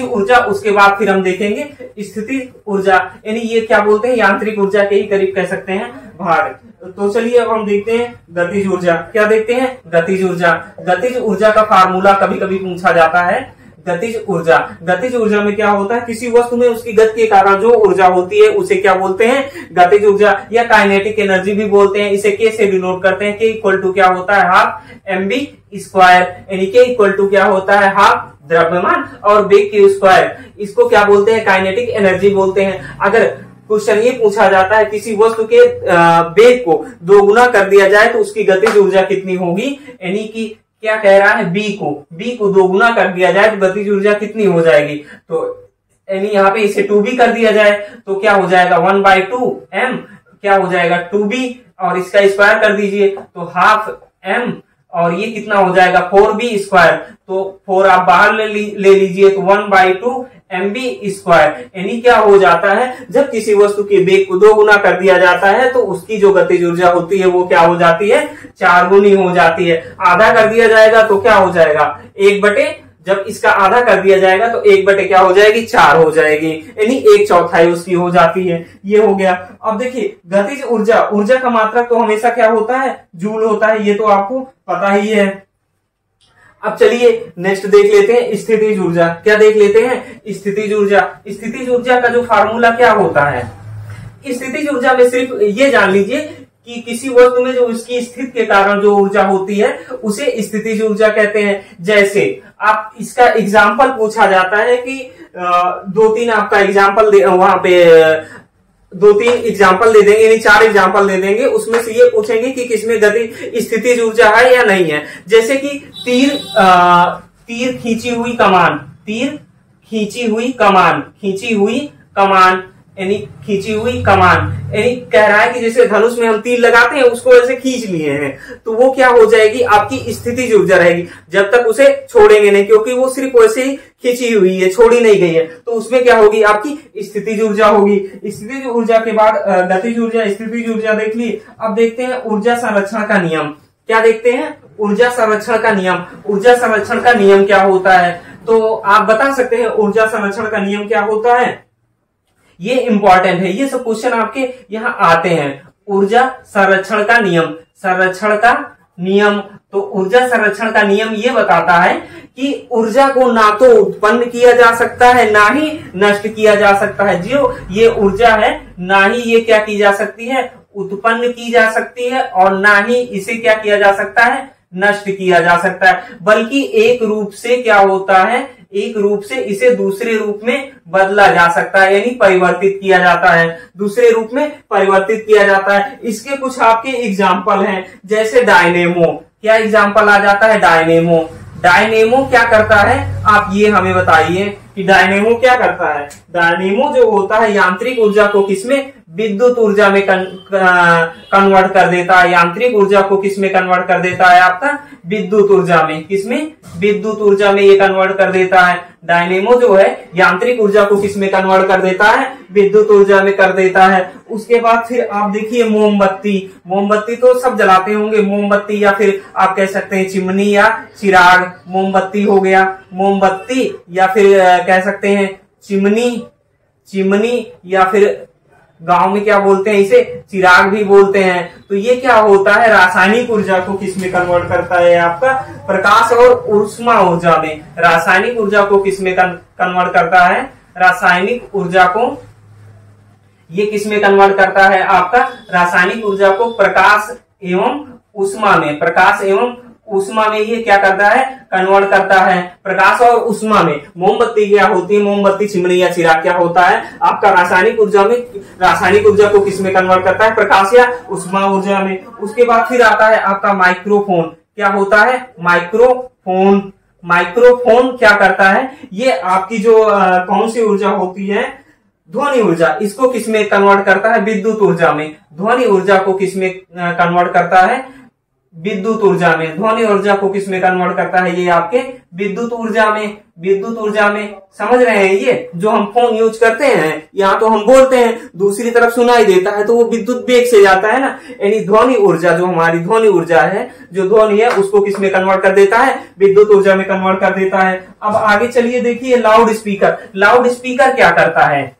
ऊर्जा, उसके बाद फिर हम देखेंगे स्थितिज ऊर्जा, यानी ये क्या बोलते हैं, यांत्रिक ऊर्जा के ही करीब कह सकते हैं भार। तो चलिए अब हम देखते हैं गतिज ऊर्जा। क्या देखते हैं, गतिज ऊर्जा का फार्मूला कभी कभी पूछा जाता है। गतिज ऊर्जा में क्या होता है, किसी वस्तु में उसकी गति के कारण जो ऊर्जा होती है उसे क्या बोलते हैं, गतिज ऊर्जा, या काइनेटिक एनर्जी भी बोलते हैं। इसे के से डिनोट करते हैं। के इक्वल टू क्या होता है, हाफ mv स्क्वायर, यानी के इक्वल टू क्या होता है, हाफ द्रव्यमान और वेग के स्क्वायर। इसको क्या बोलते हैं, काइनेटिक एनर्जी बोलते हैं। अगर क्वेश्चन ये पूछा जाता है किसी वस्तु के वेग को 2 गुना कर दिया जाए तो उसकी गतिज ऊर्जा कितनी होगी, यानी कि क्या कह रहा है, बी को 2 गुना कर दिया जाए तो गतिज ऊर्जा कितनी हो जाएगी। तो यानी यहाँ पे इसे 2b कर दिया जाए तो क्या हो जाएगा, 1/2 m, क्या हो जाएगा 2b, और इसका स्क्वायर कर दीजिए तो हाफ m, और ये कितना हो जाएगा 4b स्क्वायर। तो 4 आप बाहर ले लीजिए तो 1/2 mb स्क्वायर। यानी क्या हो जाता है, जब किसी वस्तु के वेग को 2 गुना कर दिया जाता है तो उसकी जो गतिज ऊर्जा होती है वो क्या हो जाती है, 4 गुनी हो जाती है। आधा कर दिया जाएगा तो क्या हो जाएगा, 1/, जब इसका आधा कर दिया जाएगा तो 1/, क्या हो जाएगी, 4 हो जाएगी, यानी 1/4 उसकी हो जाती है। ये हो गया। अब देखिए गतिज ऊर्जा का मात्रक तो हमेशा क्या होता है, जूल होता है, ये तो आपको पता ही है। अब चलिए नेक्स्ट देख लेते हैं स्थितिज ऊर्जा। क्या देख लेते हैं, स्थितिज ऊर्जा का जो फार्मूला क्या होता है। स्थितिज ऊर्जा में सिर्फ ये जान लीजिए कि किसी वस्तु में जो उसकी स्थिति के कारण जो ऊर्जा होती है उसे स्थितिज ऊर्जा कहते हैं। जैसे आप इसका एग्जाम्पल पूछा जाता है कि 2-3 आपका एग्जाम्पल वहां पे 2-3 एग्जाम्पल दे देंगे, यानी 4 एग्जाम्पल दे देंगे। उसमें से ये पूछेंगे कि किसमें गति स्थितिज ऊर्जा है या नहीं है। जैसे कि तीर खींची हुई कमान, यानी खींची हुई कमान, यानी कह रहा है कि जैसे धनुष में हम तीर लगाते हैं उसको ऐसे खींच लिए हैं, तो वो क्या हो जाएगी, आपकी स्थितिज ऊर्जा रहेगी जब तक उसे छोड़ेंगे नहीं, क्योंकि वो सिर्फ वैसे ही खींची हुई है, छोड़ी नहीं गई है। तो उसमें क्या होगी, आपकी स्थितिज ऊर्जा होगी। स्थितिज ऊर्जा के बाद गतिज ऊर्जा, स्थितिज ऊर्जा देख ली। अब देखते हैं ऊर्जा संरक्षण का नियम। क्या देखते हैं, ऊर्जा संरक्षण का नियम। ऊर्जा संरक्षण का नियम क्या होता है, तो आप बता सकते हैं ऊर्जा संरक्षण का नियम क्या होता है। ये इंपॉर्टेंट है, ये सब क्वेश्चन आपके यहाँ आते हैं। ऊर्जा संरक्षण का नियम, संरक्षण का नियम। तो ऊर्जा संरक्षण का नियम ये बताता है कि ऊर्जा को ना तो उत्पन्न किया जा सकता है ना ही नष्ट किया जा सकता है। जो ये ऊर्जा है ना ही ये क्या की जा सकती है, उत्पन्न की जा सकती है, और ना ही इसे क्या किया जा सकता है, नष्ट किया जा सकता है, बल्कि एक रूप से क्या होता है, एक रूप से इसे दूसरे रूप में बदला जा सकता है, यानी परिवर्तित किया जाता है, दूसरे रूप में परिवर्तित किया जाता है। इसके कुछ आपके एग्जाम्पल हैं, जैसे डायनेमो। क्या एग्जाम्पल आ जाता है, डायनेमो। डायनेमो क्या करता है, आप ये हमें बताइए कि डायनेमो क्या करता है। डायनेमो जो होता है यांत्रिक ऊर्जा को किसमें, विद्युत ऊर्जा में कन्वर्ट कर देता है। यांत्रिक ऊर्जा को किसमें कन्वर्ट कर देता है, आपका विद्युत ऊर्जा में। किसमें, विद्युत ऊर्जा में ये कन्वर्ट कर देता है। डायनेमो जो है यांत्रिक ऊर्जा को किसमें कन्वर्ट कर देता है, विद्युत ऊर्जा में कर देता है। उसके बाद फिर आप देखिए मोमबत्ती। मोमबत्ती तो सब जलाते होंगे, मोमबत्ती या फिर आप कह सकते हैं चिमनी या चिराग। मोमबत्ती हो गया, मोमबत्ती या फिर कह सकते हैं चिमनी, चिमनी या फिर गांव में क्या बोलते हैं इसे, चिराग भी बोलते हैं। तो ये क्या होता है, रासायनिक ऊर्जा को किसमें कन्वर्ट करता है, आपका प्रकाश और ऊष्मा ऊर्जा में। रासायनिक ऊर्जा को किसमें कन्वर्ट करता है, रासायनिक ऊर्जा को ये किसमें कन्वर्ट करता है, आपका रासायनिक ऊर्जा को प्रकाश एवं ऊष्मा में। प्रकाश एवं ऊष्मा में ये क्या करता है, कन्वर्ट करता है, प्रकाश और ऊष्मा में। मोमबत्ती क्या होती है, मोमबत्ती, चिमनी या चिराग क्या होता है, आपका रासायनिक ऊर्जा में, रासायनिक ऊर्जा को किसमें कन्वर्ट करता है, प्रकाश या ऊष्मा ऊर्जा में। उसके बाद फिर आता है आपका माइक्रोफोन। क्या होता है, माइक्रोफोन। माइक्रोफोन क्या करता है, ये आपकी जो कौन सी ऊर्जा होती है, ध्वनि ऊर्जा, इसको किसमें कन्वर्ट करता है, विद्युत ऊर्जा में। ध्वनि ऊर्जा को किसमें कन्वर्ट करता है, विद्युत ऊर्जा में। ध्वनि ऊर्जा को किसमें कन्वर्ट करता है, ये आपके विद्युत ऊर्जा में। विद्युत ऊर्जा में, समझ रहे हैं, ये जो हम फोन यूज करते हैं, यहाँ तो हम बोलते हैं, दूसरी तरफ सुनाई देता है, तो वो विद्युत वेग से जाता है ना। यानी ध्वनि ऊर्जा, जो हमारी ध्वनि ऊर्जा है, जो ध्वनि है, उसको किसमें कन्वर्ट कर देता है, विद्युत ऊर्जा में कन्वर्ट कर देता है। अब आगे चलिए देखिए लाउड स्पीकर। लाउड स्पीकर क्या करता है,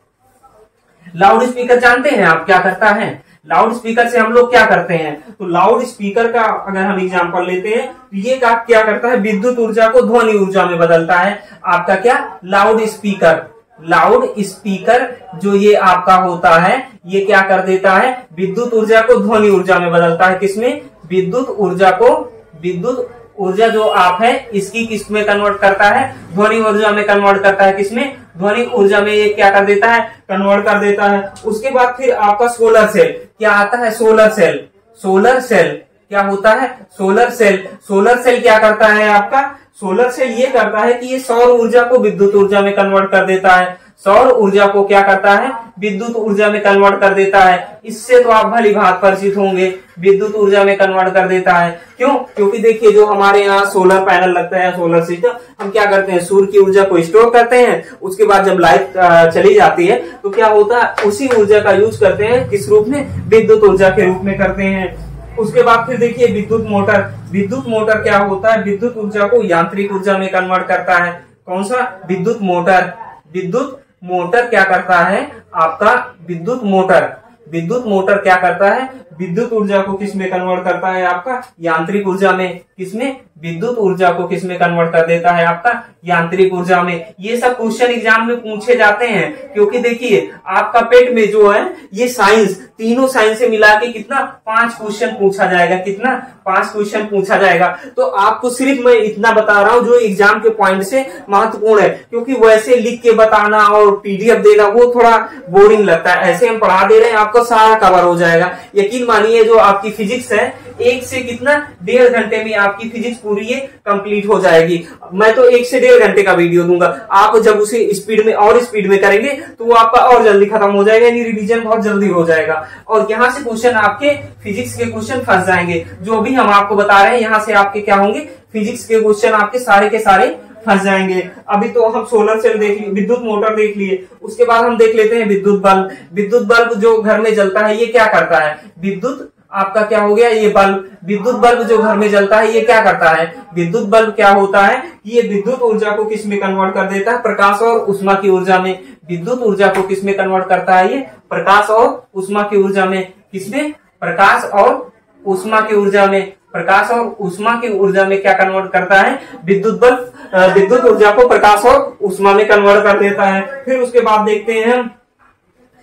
लाउड स्पीकर जानते हैं आप क्या करता है। लाउड स्पीकर से हम लोग क्या करते हैं, तो लाउड स्पीकर का अगर हम एग्जांपल लेते हैं तो ये क्या करता है, विद्युत ऊर्जा को ध्वनि ऊर्जा में बदलता है। आपका क्या, लाउड स्पीकर। लाउड स्पीकर जो ये आपका होता है, ये क्या कर देता है, विद्युत ऊर्जा को ध्वनि ऊर्जा में बदलता है। किसमें, विद्युत ऊर्जा को, विद्युत ऊर्जा जो आप है इसकी किसमें कन्वर्ट करता है, ध्वनि ऊर्जा में कन्वर्ट करता है। किसमें, ध्वनि ऊर्जा में ये क्या कर देता है, कन्वर्ट कर देता है। उसके बाद फिर आपका सोलर सेल क्या आता है, सोलर सेल। सोलर सेल क्या होता है, सोलर सेल। सोलर सेल क्या करता है आपका, सोलर सेल ये करता है कि ये सौर ऊर्जा को विद्युत ऊर्जा में कन्वर्ट कर देता है। सौर ऊर्जा को क्या करता है, विद्युत ऊर्जा में कन्वर्ट कर देता है। इससे तो आप भली भांति परिचित होंगे, विद्युत ऊर्जा में कन्वर्ट कर देता है। क्यों, क्योंकि देखिए जो हमारे यहाँ सोलर पैनल लगता है, सोलर सिस्टम, हम क्या करते हैं, सूर्य की ऊर्जा को स्टोर करते हैं। उसके बाद जब लाइट चली जाती है तो क्या होता है, उसी ऊर्जा का यूज करते हैं, किस रूप में, विद्युत ऊर्जा के रूप में करते हैं। उसके बाद फिर देखिए विद्युत मोटर। विद्युत मोटर क्या होता है, विद्युत ऊर्जा को यांत्रिक ऊर्जा में कन्वर्ट करता है। कौन सा, विद्युत मोटर। विद्युत मोटर क्या करता है, आपका विद्युत मोटर। विद्युत मोटर क्या करता है, विद्युत ऊर्जा को किसमें कन्वर्ट करता है, आपका यांत्रिक ऊर्जा में। किसमें, विद्युत ऊर्जा को किसमें कन्वर्ट कर देता है, आपका यांत्रिक ऊर्जा में। ये सब क्वेश्चन एग्जाम में पूछे जाते हैं, क्योंकि देखिए आपका पेट में जो है ये साइंस, तीनों साइंस से मिला के कितना, 5 क्वेश्चन पूछा जाएगा। कितना, 5 क्वेश्चन पूछा जाएगा। तो आपको सिर्फ मैं इतना बता रहा हूं जो एग्जाम के पॉइंट से महत्वपूर्ण है, क्योंकि वैसे लिख के बताना और पीडीएफ देना वो थोड़ा बोरिंग लगता है। ऐसे हम पढ़ा दे रहे हैं, आपको सारा कवर हो जाएगा। यकीन मानिए जो आपकी फिजिक्स है 1 से कितना 1.5 घंटे में आपकी फिजिक्स पूरी ये कंप्लीट हो जाएगी। मैं तो 1 से 1.5 घंटे का वीडियो दूंगा, आप जब उसे स्पीड में और स्पीड में करेंगे तो वो आपका और जल्दी खत्म हो जाएगा, यानी रिवीजन बहुत जल्दी हो जाएगा। और यहाँ से क्वेश्चन आपके फिजिक्स के क्वेश्चन फंस जाएंगे, जो भी हम आपको बता रहे हैं यहाँ से आपके क्या होंगे, फिजिक्स के क्वेश्चन आपके सारे के सारे फंस जाएंगे। अभी तो हम सोलर सेल देख लिए, विद्युत मोटर देख लिए, उसके बाद हम देख लेते हैं विद्युत बल्ब। विद्युत बल्ब जो घर में जलता है ये क्या करता है, विद्युत आपका क्या हो गया ये बल्ब, विद्युत बल्ब जो घर में जलता है ये क्या करता है, विद्युत बल्ब क्या होता है, ये विद्युत ऊर्जा को किस में कन्वर्ट कर देता है, प्रकाश और उष्मा की ऊर्जा में। विद्युत ऊर्जा को किस में कन्वर्ट करता है, ये प्रकाश और उष्मा की ऊर्जा में। किसमें, प्रकाश और उष्मा की ऊर्जा में। प्रकाश और उष्मा की ऊर्जा में क्या कन्वर्ट करता है, विद्युत बल्ब विद्युत ऊर्जा को प्रकाश और उष्मा में कन्वर्ट कर देता है। फिर उसके बाद देखते हैं हम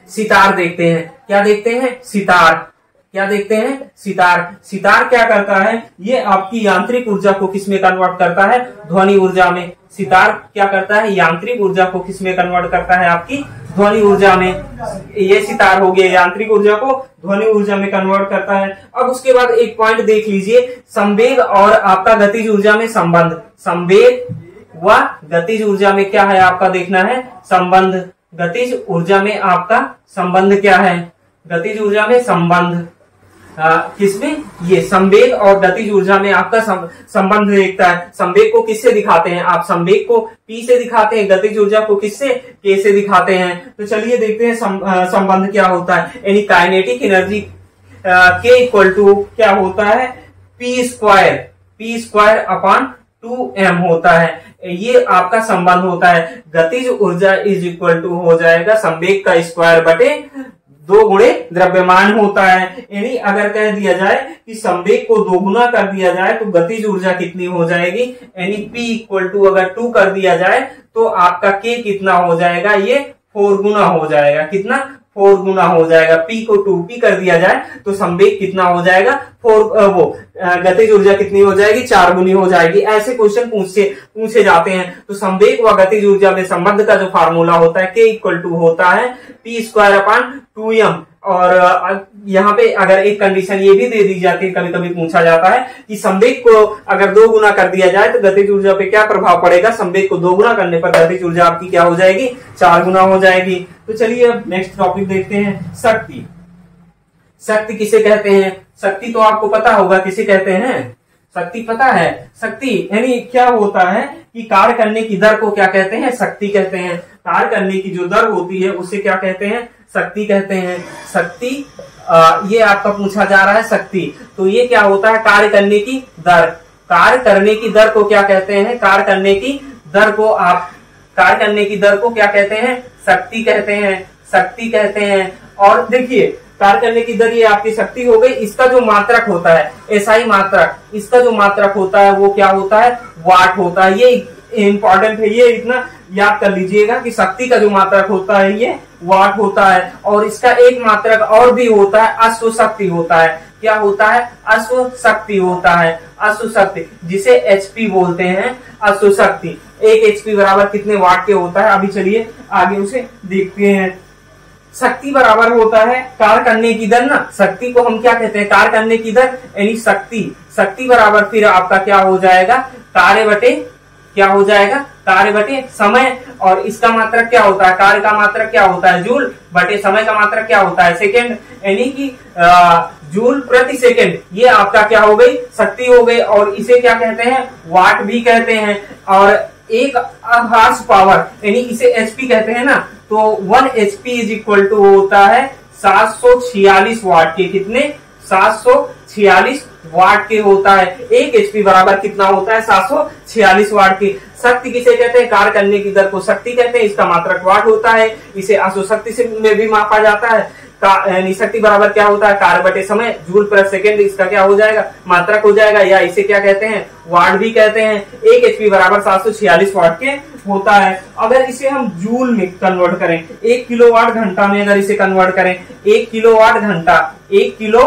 सितार देखते हैं, क्या देखते हैं, सितार, क्या देखते हैं, सितार। सितार क्या करता है, ये आपकी यांत्रिक ऊर्जा को किसमें कन्वर्ट करता है, ध्वनि ऊर्जा में। सितार क्या करता है, यांत्रिक ऊर्जा को किसमें कन्वर्ट करता है, आपकी ध्वनि ऊर्जा में। ये सितार हो गया, यांत्रिक ऊर्जा को ध्वनि ऊर्जा में कन्वर्ट करता है। अब उसके बाद एक पॉइंट देख लीजिए, संवेग और आपका गतिज ऊर्जा में संबंध। संवेग व गतिज ऊर्जा में क्या है आपका देखना है, संबंध। गतिज ऊर्जा में आपका संबंध क्या है, गतिज ऊर्जा में संबंध किसमें, ये संवेग और गतिज ऊर्जा में आपका संबंध देखता है। संवेग को किससे दिखाते हैं आप, संवेग को P से दिखाते हैं, गतिज ऊर्जा को किससे, K से दिखाते हैं। तो चलिए देखते हैं संबंध क्या होता है। यानी kinetic energy K equal to क्या होता है, P स्क्वायर अपॉन 2m होता है, ये आपका संबंध होता है। गतिज ऊर्जा इज इक्वल टू हो जाएगा संवेग का स्क्वायर बटे 2 गुणे द्रव्यमान होता है। यानी अगर कह दिया जाए कि संवेग को 2 गुना कर दिया जाए तो गतिज ऊर्जा कितनी हो जाएगी, यानी P इक्वल टू अगर 2 कर दिया जाए तो आपका K कितना हो जाएगा, ये 4 गुना हो जाएगा। कितना, 4 गुना हो जाएगा। P को 2P कर दिया जाए तो संवेग कितना हो जाएगा, 4 गतिज ऊर्जा कितनी हो जाएगी, 4 गुनी हो जाएगी। ऐसे क्वेश्चन पूछे जाते हैं। तो संवेग व गतिज ऊर्जा में संबंध का जो फार्मूला होता है K इक्वल टू होता है P स्क्वायर अपॉन 2m। और यहाँ पे अगर एक कंडीशन ये भी दे दी जाती है, कभी कभी पूछा जाता है कि संवेग को अगर 2 गुना कर दिया जाए तो गतिज ऊर्जा पे क्या प्रभाव पड़ेगा, संवेग को 2 गुना करने पर गतिज ऊर्जा आपकी क्या हो जाएगी, 4 गुना हो जाएगी। तो चलिए अब नेक्स्ट टॉपिक देखते हैं, शक्ति। शक्ति किसे कहते हैं, शक्ति तो आपको पता होगा किसे कहते हैं, शक्ति पता है। शक्ति यानी क्या होता है कि कार्य करने की दर को क्या कहते हैं, शक्ति कहते हैं। कार्य करने की जो दर होती है उसे क्या कहते हैं, शक्ति कहते हैं। शक्ति ये आपका पूछा जा रहा है शक्ति, तो ये क्या होता है, कार्य करने की दर। कार्य करने की दर को क्या कहते हैं, कार्य करने की दर को आप कार्य करने की दर को क्या कहते हैं, शक्ति कहते हैं, शक्ति कहते हैं। और देखिए कार्य करने की दर ये आपकी शक्ति हो गई। इसका जो मात्रक होता है, एसआई मात्रक, इसका जो मात्रक होता है वो क्या होता है, वाट होता है। ये इंपॉर्टेंट है, ये इतना याद कर लीजिएगा कि शक्ति का जो मात्रक होता है ये वाट होता है। और इसका एक मात्रक और भी होता है, अश्व शक्ति होता है। क्या होता है, अश्व शक्ति होता है, अश्व शक्ति, जिसे एचपी बोलते हैं, अश्व शक्ति। 1 एचपी बराबर कितने वाट के होता है, अभी चलिए आगे उसे देखते हैं। शक्ति बराबर होता है कार्य करने की दर ना, शक्ति को हम क्या कहते हैं, कार्य करने की दर, यानी शक्ति। शक्ति बराबर फिर आपका क्या हो जाएगा, कार्य बटे क्या हो जाएगा, कार्य बटे समय। और इसका मात्रक क्या होता है, कार्य का मात्रक क्या होता है, जूल, बटे समय का मात्रक क्या होता है, सेकेंड, यानी कि जूल प्रति सेकेंड। ये आपका क्या हो गई, शक्ति हो गई। और इसे क्या कहते हैं, वाट भी कहते हैं। और 1 हॉर्स पावर यानी इसे एचपी कहते हैं ना, तो 1 एचपी इज इक्वल टू होता है 746 वाट के। कितने, 746 वाट के होता है। 1 एचपी बराबर कितना होता है, 746 वाट की। शक्ति किसे कहते हैं, कार्य करने की दर को शक्ति कहते हैं। इसका मात्रक वाट होता है। इसे अश्व शक्ति से में भी मापा जाता है। शक्ति बराबर क्या होता है, कार्य बटे समय, जूल प्रति सेकेंड। इसका क्या हो जाएगा, मात्रक हो जाएगा, या इसे क्या कहते हैं, वाट भी कहते हैं। 1 एचपी बराबर 746 वाट के होता है। अगर इसे हम जूल में कन्वर्ट करें, 1 किलोवाट घंटा में अगर इसे कन्वर्ट करें, 1 किलोवाट घंटा, 1 किलो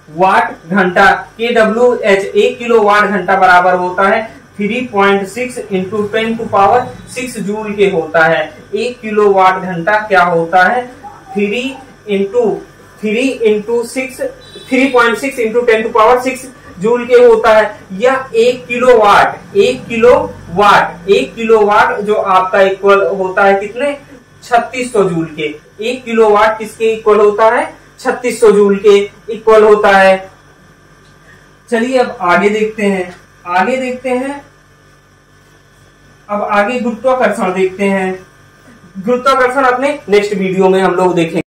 वाट घंटा, KWH 1 किलोवाट घंटा बराबर होता है 3.6 इंटू 10⁶ जूल के होता है। 1 किलोवाट घंटा क्या होता है, 3 इंटू 3.6 इंटू 10⁶ जूल के होता है, या 1 किलोवाट जो आपका इक्वल होता है कितने 3600 जूल के। 1 किलोवाट किसके इक्वल होता है 3600 जूल के इक्वल होता है। चलिए अब आगे देखते हैं। अब आगे गुरुत्वाकर्षण देखते हैं। गुरुत्वाकर्षण अपने नेक्स्ट वीडियो में हम लोग देखेंगे।